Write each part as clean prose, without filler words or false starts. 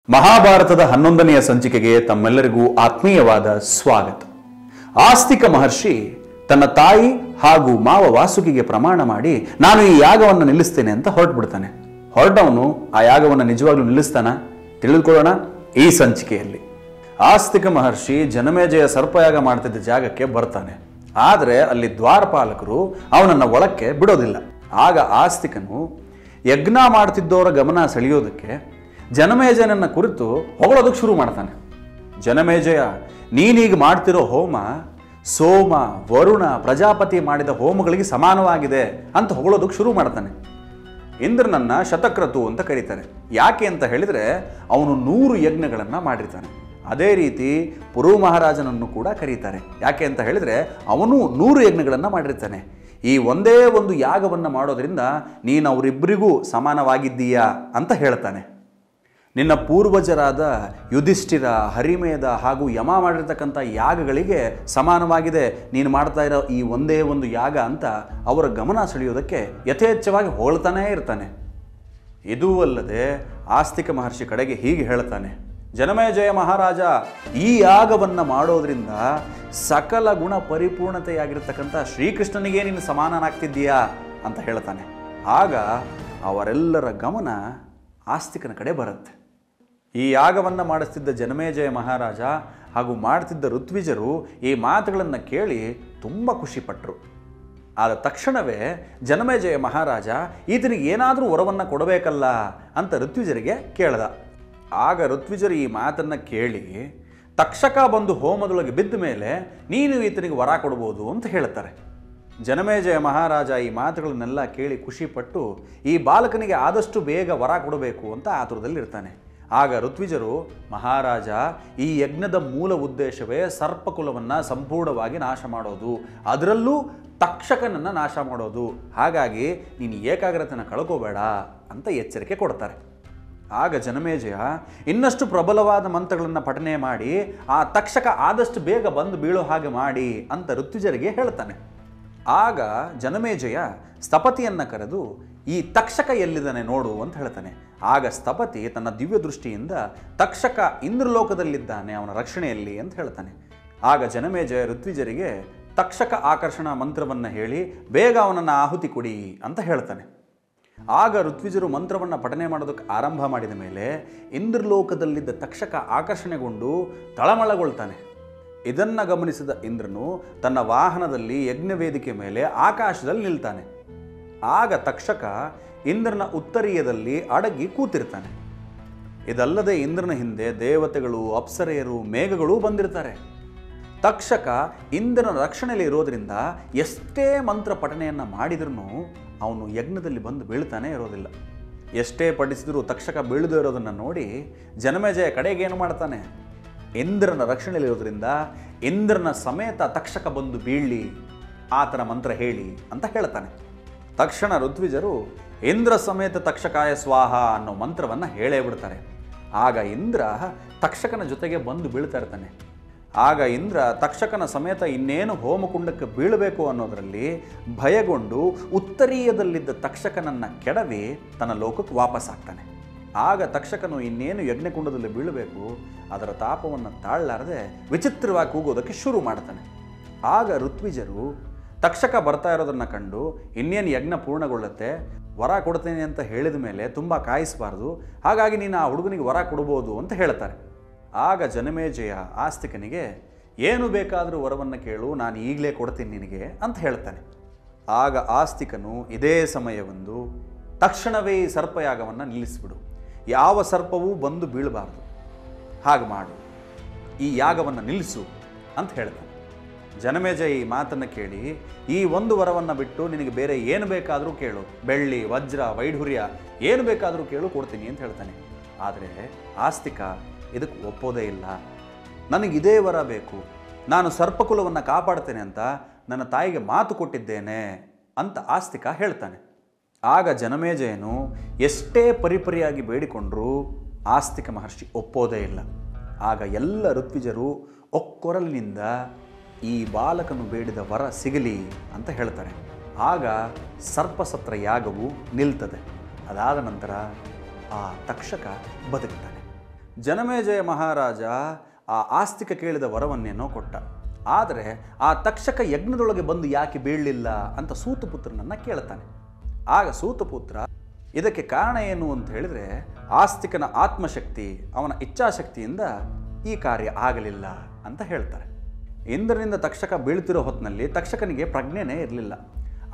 ಮಹಾಭಾರತದ 11ನೆಯ ಸಂಚಿಕೆಗೆ ತಮ್ಮೆಲ್ಲರಿಗೂ ಆತ್ಮೀಯವಾದ ಸ್ವಾಗತ. ಆಸ್ತಿಕ ಮಹರ್ಷಿ ತನ್ನ ತಾಯಿ ಹಾಗೂ ಮಾವ ವಾಸುಕಿಗೆ ಪ್ರಮಾಣ ಮಾಡಿ ನಾನು ಈ ಯಾಗವನ್ನು ನಿಲ್ಲಿಸ್ತೇನೆ ಅಂತ ಹೊರಟುಬಿಡ್ತಾನೆ. ಹೊರಟವನು ಆ ಯಾಗವನ್ನು ನಿಜವಾಗ್ಲೂ ನಿಲ್ಲಿಸ್ತಾನ? ತಿಳಿದುಕೊಳ್ಳೋಣ ಈ ಸಂಚಿಕೆಯಲ್ಲಿ. ಆಸ್ತಿಕ ಮಹರ್ಷಿ ಜನಮೇಜಯ ಸರ್ಪಯಾಗ ಮಾಡ್ತಿದ್ದ ಜಾಗಕ್ಕೆ ಬರ್ತಾನೆ. ಆದರೆ ಅಲ್ಲಿ ದ್ವಾರಪಾಲಕರು ಅವನನ್ನು ಒಳಕ್ಕೆ ಬಿಡೋದಿಲ್ಲ. ಆಗ ಆಸ್ತಿಕನು ಯಜ್ಞ ಮಾಡ್ತಿದ್ದವರ ಗಮನ ಸೆಳೆಯೋದಕ್ಕೆ ಜನಮೇಜಯನನ್ನ ಕುರಿತು ಹೊಗಳೋದಕ್ಕೆ ಶುರು ಮಾಡ್ತಾನೆ. ಜನಮೇಜಯ, ನೀನೀಗ ಮಾಡ್ತಿರೋ ಹೋಮ ಸೋಮ, ವರುಣ, ಪ್ರಜಾಪತಿ ಮಾಡಿದ ಹೋಮಗಳಿಗೆ ಸಮಾನವಾಗಿದೆ ಅಂತ ಹೊಗಳೋದಕ್ಕೆ ಶುರು ಮಾಡ್ತಾನೆ. ಇಂದ್ರನನ್ನ ಶತಕ್ರತು ಅಂತ ಕರೀತಾರೆ. ಯಾಕೆ ಅಂತ ಹೇಳಿದರೆ ಅವನು 100 ಯಜ್ಞಗಳನ್ನು ಮಾಡಿರ್ತಾನೆ. ಅದೇ ರೀತಿ ಪುರು ಮಹಾರಾಜನನ್ನು ಕೂಡ ಕರೀತಾರೆ. ಯಾಕೆ ಅಂತ ಹೇಳಿದರೆ ಅವನು 100 ಯಜ್ಞಗಳನ್ನು ಮಾಡಿರ್ತಾನೆ. ಈ ಒಂದೇ ಒಂದು ಯಾಗವನ್ನು ಮಾಡೋದ್ರಿಂದ ನೀನು ಅವರಿಬ್ಬರಿಗೂ ಸಮಾನವಾಗಿದ್ದೀಯಾ ಅಂತ ಹೇಳ್ತಾನೆ. ನಿನ್ನ ಪೂರ್ವಜರಾದ ಯುಧಿಷ್ಠಿರ, ಹರಿಮೇಧ ಹಾಗೂ ಯಮ ಮಾಡಿರ್ತಕ್ಕಂಥ ಯಾಗಗಳಿಗೆ ಸಮಾನವಾಗಿದೆ ನೀನು ಮಾಡ್ತಾ ಇರೋ ಈ ಒಂದೇ ಒಂದು ಯಾಗ ಅಂತ ಅವರ ಗಮನ ಸೆಳೆಯೋದಕ್ಕೆ ಯಥೇಚ್ಛವಾಗಿ ಹೊಳ್ತಾನೇ ಇರ್ತಾನೆ. ಇದೂ ಅಲ್ಲದೆ ಆಸ್ತಿಕ ಮಹರ್ಷಿ ಕಡೆಗೆ ಹೀಗೆ ಹೇಳ್ತಾನೆ, ಜನಮೇಜಯ ಮಹಾರಾಜ, ಈ ಯಾಗವನ್ನು ಮಾಡೋದ್ರಿಂದ ಸಕಲ ಗುಣ ಪರಿಪೂರ್ಣತೆಯಾಗಿರ್ತಕ್ಕಂಥ ಶ್ರೀಕೃಷ್ಣನಿಗೆ ನೀನು ಸಮಾನನಾಗ್ತಿದ್ದೀಯಾ ಅಂತ ಹೇಳ್ತಾನೆ. ಆಗ ಅವರೆಲ್ಲರ ಗಮನ ಆಸ್ತಿಕನ ಕಡೆ ಬರುತ್ತೆ. ಈ ಯಾಗವನ್ನು ಮಾಡಿಸ್ತಿದ್ದ ಜನಮೇಜಯ ಮಹಾರಾಜ ಹಾಗೂ ಮಾಡ್ತಿದ್ದ ಋತ್ವಿಜರು ಈ ಮಾತುಗಳನ್ನು ಕೇಳಿ ತುಂಬ ಖುಷಿಪಟ್ಟರು. ಆದ ತಕ್ಷಣವೇ ಜನಮೇಜಯ ಮಹಾರಾಜ ಈತನಿಗೆ ಏನಾದರೂ ವರವನ್ನು ಕೊಡಬೇಕಲ್ಲ ಅಂತ ಋತ್ವಿಜರಿಗೆ ಕೇಳ್ದ. ಆಗ ಋತ್ವಿಜರು ಈ ಮಾತನ್ನು ಕೇಳಿ ತಕ್ಷಕ ಬಂದು ಹೋಮದೊಳಗೆ ಬಿದ್ದ ಮೇಲೆ ನೀನು ಈತನಿಗೆ ವರ ಕೊಡ್ಬೋದು ಅಂತ ಹೇಳ್ತಾರೆ. ಜನಮೇಜಯ ಮಹಾರಾಜ ಈ ಮಾತುಗಳನ್ನೆಲ್ಲ ಕೇಳಿ ಖುಷಿಪಟ್ಟು ಈ ಬಾಲಕನಿಗೆ ಆದಷ್ಟು ಬೇಗ ವರ ಕೊಡಬೇಕು ಅಂತ ಆತುರದಲ್ಲಿರ್ತಾನೆ. ಆಗ ಋತ್ವಿಜರು, ಮಹಾರಾಜ, ಈ ಯಜ್ಞದ ಮೂಲ ಉದ್ದೇಶವೇ ಸರ್ಪಕುಲವನ್ನು ಸಂಪೂರ್ಣವಾಗಿ ನಾಶ ಮಾಡೋದು, ಅದರಲ್ಲೂ ತಕ್ಷಕನನ್ನು ನಾಶ ಮಾಡೋದು. ಹಾಗಾಗಿ ನೀನು ಏಕಾಗ್ರತೆಯನ್ನು ಕಳ್ಕೋಬೇಡ ಅಂತ ಎಚ್ಚರಿಕೆ ಕೊಡ್ತಾರೆ. ಆಗ ಜನಮೇಜಯ ಇನ್ನಷ್ಟು ಪ್ರಬಲವಾದ ಮಂತ್ರಗಳನ್ನು ಪಠನೆ ಮಾಡಿ ಆ ತಕ್ಷಕ ಆದಷ್ಟು ಬೇಗ ಬಂದು ಬೀಳೋ ಹಾಗೆ ಮಾಡಿ ಅಂತ ಋತ್ವಿಜರಿಗೆ ಹೇಳ್ತಾನೆ. ಆಗ ಜನಮೇಜಯ ಸ್ಥಪತಿಯನ್ನು ಕರೆದು ಈ ತಕ್ಷಕ ಎಲ್ಲಿದ್ದಾನೆ ನೋಡು ಅಂತ ಹೇಳ್ತಾನೆ. ಆಗ ಸ್ಥಪತಿ ತನ್ನ ದಿವ್ಯ ದೃಷ್ಟಿಯಿಂದ ತಕ್ಷಕ ಇಂದ್ರಲೋಕದಲ್ಲಿದ್ದಾನೆ, ಅವನ ರಕ್ಷಣೆಯಲ್ಲಿ ಅಂತ ಹೇಳ್ತಾನೆ. ಆಗ ಜನಮೇಜಯ ಋತ್ವಿಜರಿಗೆ ತಕ್ಷಕ ಆಕರ್ಷಣಾ ಮಂತ್ರವನ್ನು ಹೇಳಿ ಬೇಗ ಅವನನ್ನು ಆಹುತಿ ಕೊಡಿ ಅಂತ ಹೇಳ್ತಾನೆ. ಆಗ ಋತ್ವಿಜರು ಮಂತ್ರವನ್ನು ಪಠನೆ ಮಾಡೋದಕ್ಕೆ ಆರಂಭ ಮಾಡಿದ ಮೇಲೆ ಇಂದ್ರಲೋಕದಲ್ಲಿದ್ದ ತಕ್ಷಕ ಆಕರ್ಷಣೆಗೊಂಡು ತಳಮಳಗೊಳ್ತಾನೆ. ಇದನ್ನು ಗಮನಿಸಿದ ಇಂದ್ರನು ತನ್ನ ವಾಹನದಲ್ಲಿ ಯಜ್ಞವೇದಿಕೆ ಮೇಲೆ ಆಕಾಶದಲ್ಲಿ ನಿಲ್ತಾನೆ. ಆಗ ತಕ್ಷಕ ಇಂದ್ರನ ಉತ್ತರೀಯದಲ್ಲಿ ಅಡಗಿ ಕೂತಿರ್ತಾನೆ. ಇದಲ್ಲದೆ ಇಂದ್ರನ ಹಿಂದೆ ದೇವತೆಗಳು, ಅಪ್ಸರೆಯರು, ಮೇಘಗಳು ಬಂದಿರ್ತಾರೆ. ತಕ್ಷಕ ಇಂದ್ರನ ರಕ್ಷಣೆಯಲ್ಲಿ ಇರೋದ್ರಿಂದ ಎಷ್ಟೇ ಮಂತ್ರ ಪಠನೆಯನ್ನು ಮಾಡಿದ್ರೂ ಅವನು ಯಜ್ಞದಲ್ಲಿ ಬಂದು ಬೀಳ್ತಾನೆ ಇರೋದಿಲ್ಲ. ಎಷ್ಟೇ ಪಠಿಸಿದರೂ ತಕ್ಷಕ ಬೀಳದೇ ಇರೋದನ್ನು ನೋಡಿ ಜನಮೇಜಯ ಕಡೆಗೆ ಏನು ಮಾಡ್ತಾನೆ, ಇಂದ್ರನ ರಕ್ಷಣೆಯಲ್ಲಿರೋದ್ರಿಂದ ಇಂದ್ರನ ಸಮೇತ ತಕ್ಷಕ ಬಂದು ಬೀಳಲಿ, ಆತನ ಮಂತ್ರ ಹೇಳಿ ಅಂತ ಹೇಳ್ತಾನೆ. ತಕ್ಷಣ ಋತ್ವಿಜರು ಇಂದ್ರ ಸಮೇತ ತಕ್ಷಕಾಯ ಸ್ವಾಹ ಅನ್ನೋ ಮಂತ್ರವನ್ನು ಹೇಳೇ ಬಿಡ್ತಾರೆ. ಆಗ ಇಂದ್ರ ತಕ್ಷಕನ ಜೊತೆಗೆ ಬಂದು ಬೀಳ್ತಾ ಇರ್ತಾನೆ. ಆಗ ಇಂದ್ರ ತಕ್ಷಕನ ಸಮೇತ ಇನ್ನೇನು ಹೋಮಕುಂಡಕ್ಕೆ ಬೀಳಬೇಕು ಅನ್ನೋದರಲ್ಲಿ ಭಯಗೊಂಡು ಉತ್ತರೀಯದಲ್ಲಿದ್ದ ತಕ್ಷಕನನ್ನು ಕೆಡವಿ ತನ್ನ ಲೋಕಕ್ಕೆ ವಾಪಸ್ಸಾಗ್ತಾನೆ. ಆಗ ತಕ್ಷಕನು ಇನ್ನೇನು ಯಜ್ಞಕುಂಡದಲ್ಲಿ ಬೀಳಬೇಕು ಅದರ ತಾಪವನ್ನು ತಾಳಲಾರದೆ ವಿಚಿತ್ರವಾಗಿ ಕೂಗೋದಕ್ಕೆ ಶುರು ಮಾಡ್ತಾನೆ. ಆಗ ಋತ್ವಿಜರು ತಕ್ಷಕ ಬರ್ತಾ ಇರೋದನ್ನು ಕಂಡು ಇನ್ನೇನು ಯಜ್ಞ ಪೂರ್ಣಗೊಳ್ಳುತ್ತೆ, ವರ ಕೊಡ್ತೇನೆ ಅಂತ ಹೇಳಿದ ಮೇಲೆ ತುಂಬ ಕಾಯಿಸಬಾರ್ದು, ಹಾಗಾಗಿ ನೀನು ಆ ಹುಡುಗನಿಗೆ ವರ ಕೊಡ್ಬೋದು ಅಂತ ಹೇಳ್ತಾರೆ. ಆಗ ಜನಮೇಜಯ ಆಸ್ತಿಕನಿಗೆ ಏನು ಬೇಕಾದರೂ ವರವನ್ನು ಕೇಳು, ನಾನು ಈಗಲೇ ಕೊಡ್ತೀನಿ ನಿನಗೆ ಅಂತ ಹೇಳ್ತಾನೆ. ಆಗ ಆಸ್ತಿಕನು ಇದೇ ಸಮಯವೊಂದು ತಕ್ಷಣವೇ ಈ ಸರ್ಪಯಾಗವನ್ನು ನಿಲ್ಲಿಸಿಬಿಡು, ಯಾವ ಸರ್ಪವೂ ಬಂದು ಬೀಳಬಾರ್ದು, ಹಾಗೆ ಮಾಡು, ಈ ಯಾಗವನ್ನು ನಿಲ್ಲಿಸು ಅಂತ ಹೇಳ್ತಾನೆ. ಜನಮೇಜಯ ಈ ಮಾತನ್ನು ಕೇಳಿ ಈ ಒಂದು ವರವನ್ನು ಬಿಟ್ಟು ನಿನಗೆ ಬೇರೆ ಏನು ಬೇಕಾದರೂ ಕೇಳು, ಬೆಳ್ಳಿ, ವಜ್ರ, ವೈಢೂರ್ಯ ಏನು ಬೇಕಾದರೂ ಕೇಳು, ಕೊಡ್ತೀನಿ ಅಂತ ಹೇಳ್ತಾನೆ. ಆದರೆ ಆಸ್ತಿಕ ಇದಕ್ಕೆ ಒಪ್ಪೋದೇ ಇಲ್ಲ. ನನಗಿದೇ ವರ ಬೇಕು, ನಾನು ಸರ್ಪಕುಲವನ್ನು ಕಾಪಾಡ್ತೇನೆ ಅಂತ ನನ್ನ ತಾಯಿಗೆ ಮಾತು ಕೊಟ್ಟಿದ್ದೇನೆ ಅಂತ ಆಸ್ತಿಕ ಹೇಳ್ತಾನೆ. ಆಗ ಜನಮೇಜಯನು ಎಷ್ಟೇ ಪರಿಪರಿಯಾಗಿ ಬೇಡಿಕೊಂಡರೂ ಆಸ್ತಿಕ ಮಹರ್ಷಿ ಒಪ್ಪೋದೇ ಇಲ್ಲ. ಆಗ ಎಲ್ಲ ಋತ್ವಿಜರು ಒಕ್ಕೊರಲಿನಿಂದ ಈ ಬಾಲಕನು ಬೇಡಿದ ವರ ಸಿಗಲಿ ಅಂತ ಹೇಳ್ತಾರೆ. ಆಗ ಸರ್ಪಸತ್ರ ಯಾಗವು ನಿಲ್ತದೆ. ಅದಾದ ನಂತರ ಆ ತಕ್ಷಕ ಬದುಕ್ತಾನೆ. ಜನಮೇಜಯ ಮಹಾರಾಜ ಆ ಆಸ್ತಿಕ ಕೇಳಿದ ವರವನ್ನೇನೋ ಕೊಟ್ಟ. ಆದರೆ ಆ ತಕ್ಷಕ ಯಜ್ಞದೊಳಗೆ ಬಂದು ಯಾಕೆ ಬೀಳಲಿಲ್ಲ ಅಂತ ಸೂತಪುತ್ರನನ್ನು ಕೇಳ್ತಾನೆ. ಆಗ ಸೂತಪುತ್ರ ಇದಕ್ಕೆ ಕಾರಣ ಏನು ಅಂತ ಹೇಳಿದರೆ, ಆಸ್ತಿಕನ ಆತ್ಮಶಕ್ತಿ, ಅವನ ಇಚ್ಛಾಶಕ್ತಿಯಿಂದ ಈ ಕಾರ್ಯ ಆಗಲಿಲ್ಲ ಅಂತ ಹೇಳ್ತಾರೆ. ಇಂದ್ರನಿಂದ ತಕ್ಷಕ ಬೀಳ್ತಿರೋ ಹೊತ್ತಿನಲ್ಲಿ ತಕ್ಷಕನಿಗೆ ಪ್ರಜ್ಞೆನೇ ಇರಲಿಲ್ಲ.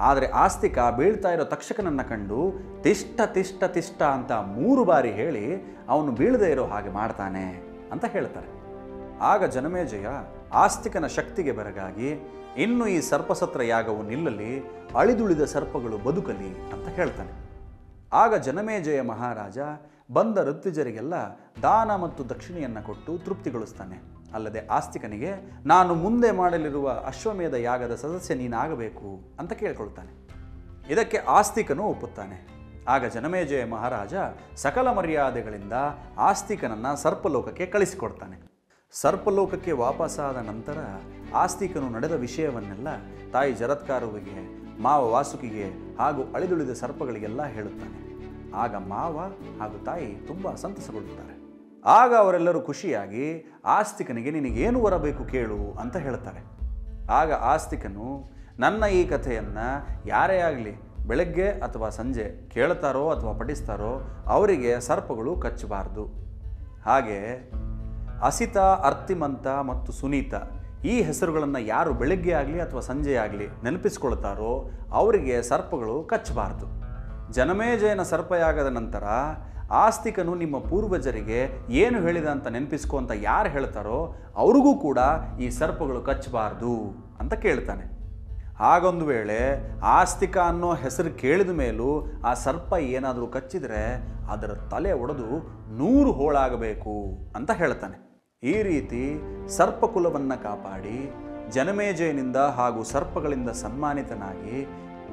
ಆದರೆ ಆಸ್ತಿಕ ಬೀಳ್ತಾ ಇರೋ ತಕ್ಷಕನನ್ನು ಕಂಡು ತಿಷ್ಟ ತಿಷ್ಟ ತಿಷ್ಟ ಅಂತ 3 ಬಾರಿ ಹೇಳಿ ಅವನು ಬೀಳದೇ ಇರೋ ಹಾಗೆ ಮಾಡ್ತಾನೆ ಅಂತ ಹೇಳ್ತಾರೆ. ಆಗ ಜನಮೇಜಯ ಆಸ್ತಿಕನ ಶಕ್ತಿಗೆ ಬೆರಗಾಗಿ, ಇನ್ನು ಈ ಸರ್ಪಸತ್ರ ಯಾಗವು ನಿಲ್ಲಲಿ, ಅಳಿದುಳಿದ ಸರ್ಪಗಳು ಬದುಕಲಿ ಅಂತ ಹೇಳ್ತಾನೆ. ಆಗ ಜನಮೇಜಯ ಮಹಾರಾಜ ಬಂದ ಋತ್ವಿಜರಿಗೆಲ್ಲ ದಾನ ಮತ್ತು ದಕ್ಷಿಣೆಯನ್ನು ಕೊಟ್ಟು ತೃಪ್ತಿಗೊಳಿಸ್ತಾನೆ. ಅಲ್ಲದೆ ಆಸ್ತಿಕನಿಗೆ, ನಾನು ಮುಂದೆ ಮಾಡಲಿರುವ ಅಶ್ವಮೇಧ ಯಾಗದ ಸದಸ್ಯ ನೀನಾಗಬೇಕು ಅಂತ ಕೇಳ್ಕೊಳ್ತಾನೆ. ಇದಕ್ಕೆ ಆಸ್ತಿಕನು ಒಪ್ಪುತ್ತಾನೆ. ಆಗ ಜನಮೇಜಯ ಮಹಾರಾಜ ಸಕಲ ಮರ್ಯಾದೆಗಳಿಂದ ಆಸ್ತಿಕನನ್ನು ಸರ್ಪಲೋಕಕ್ಕೆ ಕಳಿಸಿಕೊಡ್ತಾನೆ. ಸರ್ಪಲೋಕಕ್ಕೆ ವಾಪಸ್ಸಾದ ನಂತರ ಆಸ್ತಿಕನು ನಡೆದ ವಿಷಯವನ್ನೆಲ್ಲ ತಾಯಿ ಜರತ್ಕಾರುವಿಗೆ, ಮಾವ ವಾಸುಕಿಗೆ ಹಾಗೂ ಅಳಿದುಳಿದ ಸರ್ಪಗಳಿಗೆಲ್ಲ ಹೇಳುತ್ತಾನೆ. ಆಗ ಮಾವ ಹಾಗೂ ತಾಯಿ ತುಂಬ ಸಂತಸಗೊಳ್ಳುತ್ತಾರೆ. ಆಗ ಅವರೆಲ್ಲರೂ ಖುಷಿಯಾಗಿ ಆಸ್ತಿಕನಿಗೆ, ನಿನಗೇನು ವರ ಬೇಕು ಕೇಳು ಅಂತ ಹೇಳ್ತಾರೆ. ಆಗ ಆಸ್ತಿಕನು, ನನ್ನ ಈ ಕಥೆಯನ್ನು ಯಾರೇ ಆಗಲಿ ಬೆಳಗ್ಗೆ ಅಥವಾ ಸಂಜೆ ಕೇಳ್ತಾರೋ ಅಥವಾ ಪಠಿಸ್ತಾರೋ ಅವರಿಗೆ ಸರ್ಪಗಳು ಕಚ್ಚಬಾರ್ದು. ಹಾಗೆ ಅಸಿತ, ಅರ್ತಿಮಂತ ಮತ್ತು ಸುನೀತ ಈ ಹೆಸರುಗಳನ್ನು ಯಾರು ಬೆಳಗ್ಗೆ ಆಗಲಿ ಅಥವಾ ಸಂಜೆ ಆಗಲಿ ನೆನಪಿಸ್ಕೊಳ್ತಾರೋ ಅವರಿಗೆ ಸರ್ಪಗಳು ಕಚ್ಚಬಾರ್ದು. ಜನಮೇಜಯನ ಸರ್ಪಯಾಗದ ನಂತರ ಆಸ್ತಿಕನು ನಿಮ್ಮ ಪೂರ್ವಜರಿಗೆ ಏನು ಹೇಳಿದ ಅಂತ ನೆನಪಿಸ್ಕೊ ಅಂತ ಯಾರು ಹೇಳ್ತಾರೋ ಅವ್ರಿಗೂ ಕೂಡ ಈ ಸರ್ಪಗಳು ಕಚ್ಚಬಾರ್ದು ಅಂತ ಕೇಳ್ತಾನೆ. ಹಾಗೊಂದು ವೇಳೆ ಆಸ್ತಿಕ ಅನ್ನೋ ಹೆಸರು ಕೇಳಿದ ಮೇಲೂ ಆ ಸರ್ಪ ಏನಾದರೂ ಕಚ್ಚಿದರೆ ಅದರ ತಲೆ ಒಡೆದು 100 ಹೋಳಾಗಬೇಕು ಅಂತ ಹೇಳ್ತಾನೆ. ಈ ರೀತಿ ಸರ್ಪಕುಲವನ್ನು ಕಾಪಾಡಿ ಜನಮೇಜಯನಿಂದ ಹಾಗೂ ಸರ್ಪಗಳಿಂದ ಸನ್ಮಾನಿತನಾಗಿ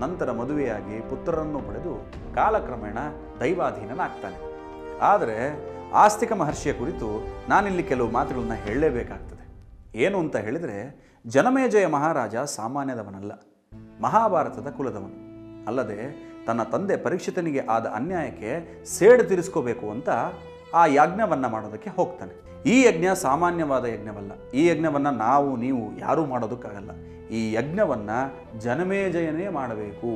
ನಂತರ ಮದುವೆಯಾಗಿ ಪುತ್ರರನ್ನು ಪಡೆದು ಕಾಲಕ್ರಮೇಣ ದೈವಾಧೀನನಾಗ್ತಾನೆ. ಆದರೆ ಆಸ್ತಿಕ ಮಹರ್ಷಿಯ ಕುರಿತು ನಾನಿಲ್ಲಿ ಕೆಲವು ಮಾತುಗಳನ್ನ ಹೇಳಲೇಬೇಕಾಗ್ತದೆ. ಏನು ಅಂತ ಹೇಳಿದರೆ, ಜನಮೇಜಯ ಮಹಾರಾಜ ಸಾಮಾನ್ಯದವನಲ್ಲ, ಮಹಾಭಾರತದ ಕುಲದವನು. ಅಲ್ಲದೆ ತನ್ನ ತಂದೆ ಪರೀಕ್ಷಿತನಿಗೆ ಆದ ಅನ್ಯಾಯಕ್ಕೆ ಸೇಡು ತೀರಿಸ್ಕೋಬೇಕು ಅಂತ ಆ ಯಜ್ಞವನ್ನು ಮಾಡೋದಕ್ಕೆ ಹೋಗ್ತಾನೆ. ಈ ಯಜ್ಞ ಸಾಮಾನ್ಯವಾದ ಯಜ್ಞವಲ್ಲ. ಈ ಯಜ್ಞವನ್ನು ನಾವು ನೀವು ಯಾರೂ ಮಾಡೋದಕ್ಕಾಗಲ್ಲ. ಈ ಯಜ್ಞವನ್ನು ಜನಮೇಜಯನೇ ಮಾಡಬೇಕು.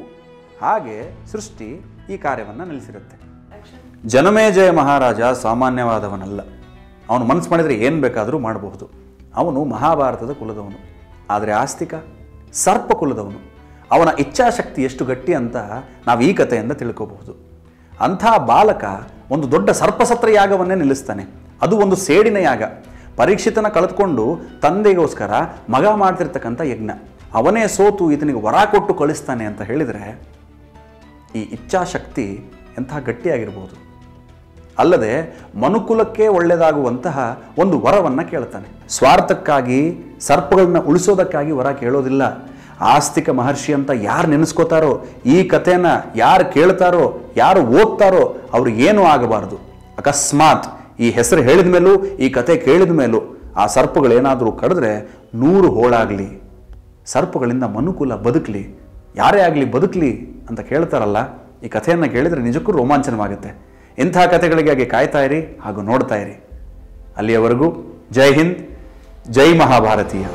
ಹಾಗೆ ಸೃಷ್ಟಿ ಈ ಕಾರ್ಯವನ್ನು ನಿಲ್ಲಿಸಿರುತ್ತೆ. ಜನಮೇಜಯ ಮಹಾರಾಜ ಸಾಮಾನ್ಯವಾದವನಲ್ಲ. ಅವನು ಮನಸ್ಸು ಮಾಡಿದರೆ ಏನು ಬೇಕಾದರೂ ಮಾಡಬಹುದು. ಅವನು ಮಹಾಭಾರತದ ಕುಲದವನು. ಆದರೆ ಆಸ್ತಿಕ ಸರ್ಪ ಕುಲದವನು. ಅವನ ಇಚ್ಛಾಶಕ್ತಿ ಎಷ್ಟು ಗಟ್ಟಿ ಅಂತ ನಾವು ಈ ಕಥೆಯಿಂದ ತಿಳ್ಕೋಬಹುದು. ಅಂಥ ಬಾಲಕ ಒಂದು ದೊಡ್ಡ ಸರ್ಪಸತ್ರ ಯಾಗವನ್ನೇ ನಿಲ್ಲಿಸ್ತಾನೆ. ಅದು ಒಂದು ಸೇಡಿನ ಯಾಗ. ಪರೀಕ್ಷಿತನ ಕಳೆದುಕೊಂಡು ತಂದೆಗೋಸ್ಕರ ಮಗ ಮಾಡ್ತಿರ್ತಕ್ಕಂಥ ಯಜ್ಞ. ಅವನೇ ಸೋತು ಈತನಿಗೆ ವರ ಕೊಟ್ಟು ಕಳಿಸ್ತಾನೆ ಅಂತ ಹೇಳಿದರೆ ಈ ಇಚ್ಛಾಶಕ್ತಿ ಎಂಥ ಗಟ್ಟಿಯಾಗಿರ್ಬೋದು. ಅಲ್ಲದೆ ಮನುಕುಲಕ್ಕೆ ಒಳ್ಳೆಯದಾಗುವಂತಹ ಒಂದು ವರವನ್ನು ಕೇಳ್ತಾನೆ. ಸ್ವಾರ್ಥಕ್ಕಾಗಿ ಸರ್ಪಗಳನ್ನ ಉಳಿಸೋದಕ್ಕಾಗಿ ವರ ಕೇಳೋದಿಲ್ಲ. ಆಸ್ತಿಕ ಮಹರ್ಷಿ ಅಂತ ಯಾರು ನೆನೆಸ್ಕೋತಾರೋ, ಈ ಕಥೆಯನ್ನು ಯಾರು ಕೇಳ್ತಾರೋ, ಯಾರು ಓದ್ತಾರೋ ಅವ್ರಿಗೇನೂ ಆಗಬಾರ್ದು. ಅಕಸ್ಮಾತ್ ಈ ಹೆಸರು ಹೇಳಿದ ಮೇಲೂ, ಈ ಕತೆ ಕೇಳಿದ ಮೇಲೂ ಆ ಸರ್ಪಗಳೇನಾದರೂ ಕಡಿದ್ರೆ 100 ಹೋಳಾಗಲಿ, ಸರ್ಪಗಳಿಂದ ಮನುಕುಲ ಬದುಕಲಿ, ಯಾರೇ ಆಗಲಿ ಬದುಕಲಿ ಅಂತ ಕೇಳ್ತಾರಲ್ಲ, ಈ ಕಥೆಯನ್ನು ಕೇಳಿದರೆ ನಿಜಕ್ಕೂ ರೋಮಾಂಚನವಾಗುತ್ತೆ. ಇಂಥ ಕಥೆಗಳಿಗಾಗಿ ಕಾಯ್ತಾ ಇರಿ ಹಾಗೂ ನೋಡ್ತಾ ಇರಿ. ಅಲ್ಲಿಯವರೆಗೂ ಜೈ ಹಿಂದ್, ಜೈ ಮಹಾಭಾರತೀಯ.